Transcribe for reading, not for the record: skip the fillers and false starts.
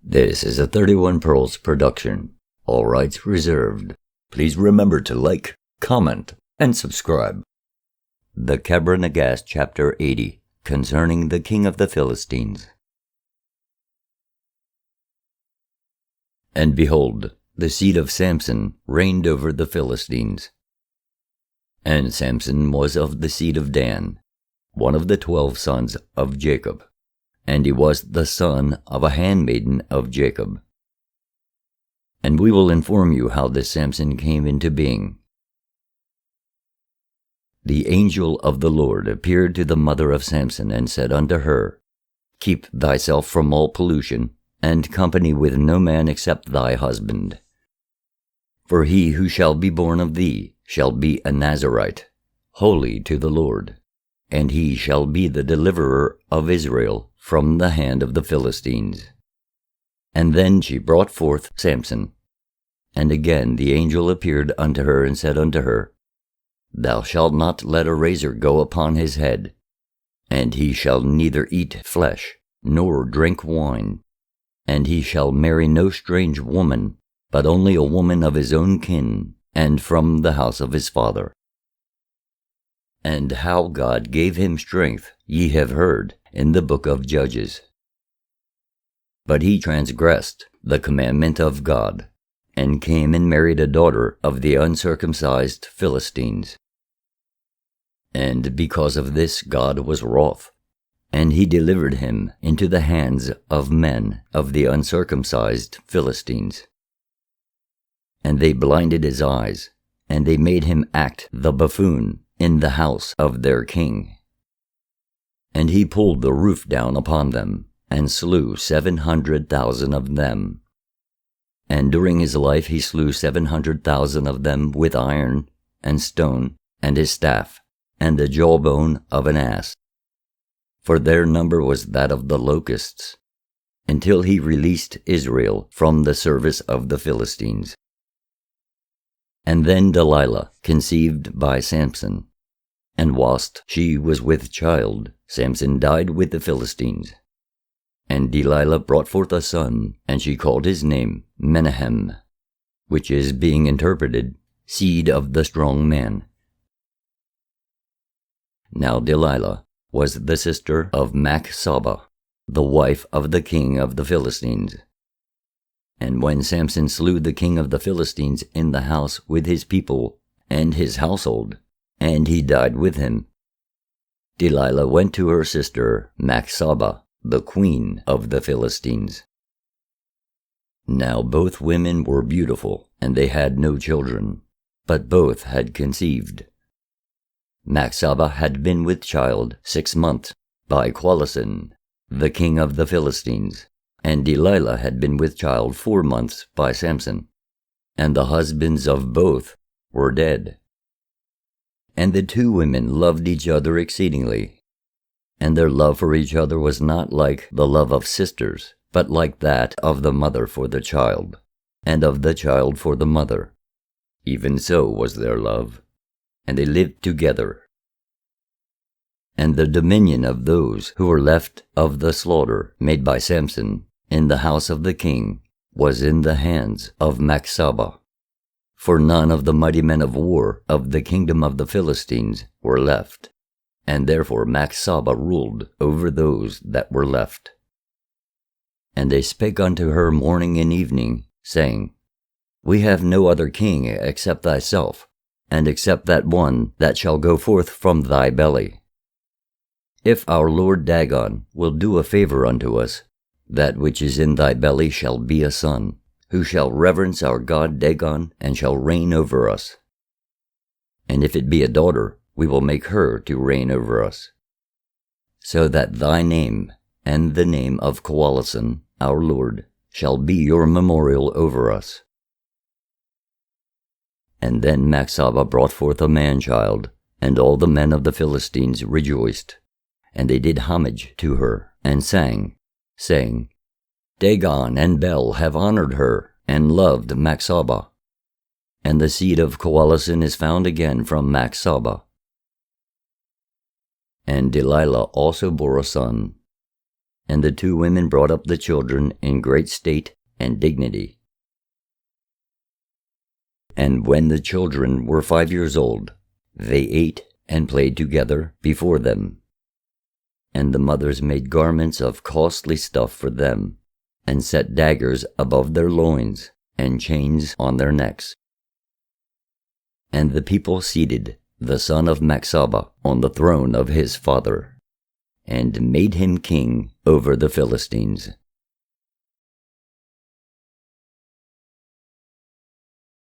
This is a 31 Pearls production. All rights reserved. Please remember to like, comment, and subscribe. The Kebra Nagast Chapter 80, concerning the King of the Philistines. And behold, the seed of Samson reigned over the Philistines. And Samson was of the seed of Dan, one of the 12 sons of Jacob. And he was the son of a handmaiden of Jacob. And we will inform you how this Samson came into being. The angel of the Lord appeared to the mother of Samson and said unto her, Keep thyself from all pollution, and company with no man except thy husband. For he who shall be born of thee shall be a Nazarite, holy to the Lord, and he shall be the deliverer of Israel from the hand of the Philistines. And then she brought forth Samson. And again the angel appeared unto her and said unto her, Thou shalt not let a razor go upon his head, and he shall neither eat flesh, nor drink wine, and he shall marry no strange woman, but only a woman of his own kin, and from the house of his father. And how God gave him strength ye have heard in the book of Judges. But he transgressed the commandment of God, and came and married a daughter of the uncircumcised Philistines. And because of this God was wroth, and he delivered him into the hands of men of the uncircumcised Philistines. And they blinded his eyes, and they made him act the buffoon in the house of their king. And he pulled the roof down upon them, and slew 700,000 of them. And during his life he slew 700,000 of them with iron, and stone, and his staff, and the jawbone of an ass. For their number was that of the locusts, until he released Israel from the service of the Philistines. And then Delilah conceived by Samson, and whilst she was with child, Samson died with the Philistines. And Delilah brought forth a son, and she called his name Menahem, which is, being interpreted, seed of the strong man. Now Delilah was the sister of Machsaba, the wife of the king of the Philistines. And when Samson slew the king of the Philistines in the house with his people and his household, and he died with him, Delilah went to her sister Machsaba, the queen of the Philistines. Now both women were beautiful, and they had no children, but both had conceived. Machsaba had been with child 6 months by Qualison, the king of the Philistines, and Delilah had been with child 4 months by Samson, and the husbands of both were dead. And the 2 women loved each other exceedingly, and their love for each other was not like the love of sisters, but like that of the mother for the child, and of the child for the mother. Even so was their love, and they lived together. And the dominion of those who were left of the slaughter made by Samson in the house of the king was in the hands of Machsaba. For none of the mighty men of war of the kingdom of the Philistines were left, and therefore Machsaba ruled over those that were left. And they spake unto her morning and evening, saying, We have no other king except thyself, and except that one that shall go forth from thy belly. If our lord Dagon will do a favor unto us, that which is in thy belly shall be a son, who shall reverence our god Dagon, and shall reign over us. And if it be a daughter, we will make her to reign over us. So that thy name, and the name of Qualison, our lord, shall be your memorial over us. And then Machsaba brought forth a man-child, and all the men of the Philistines rejoiced, and they did homage to her, and sang, saying, Dagon and Bel have honored her, and loved Machsaba. And the seed of Qualison is found again from Machsaba. And Delilah also bore a son, And the 2 women brought up the children in great state and dignity. And when the children were 5 years old, they ate and played together before them. And the mothers made garments of costly stuff for them, and set daggers above their loins, and chains on their necks. And the people seated the son of Maxaba on the throne of his father, and made him king over the Philistines.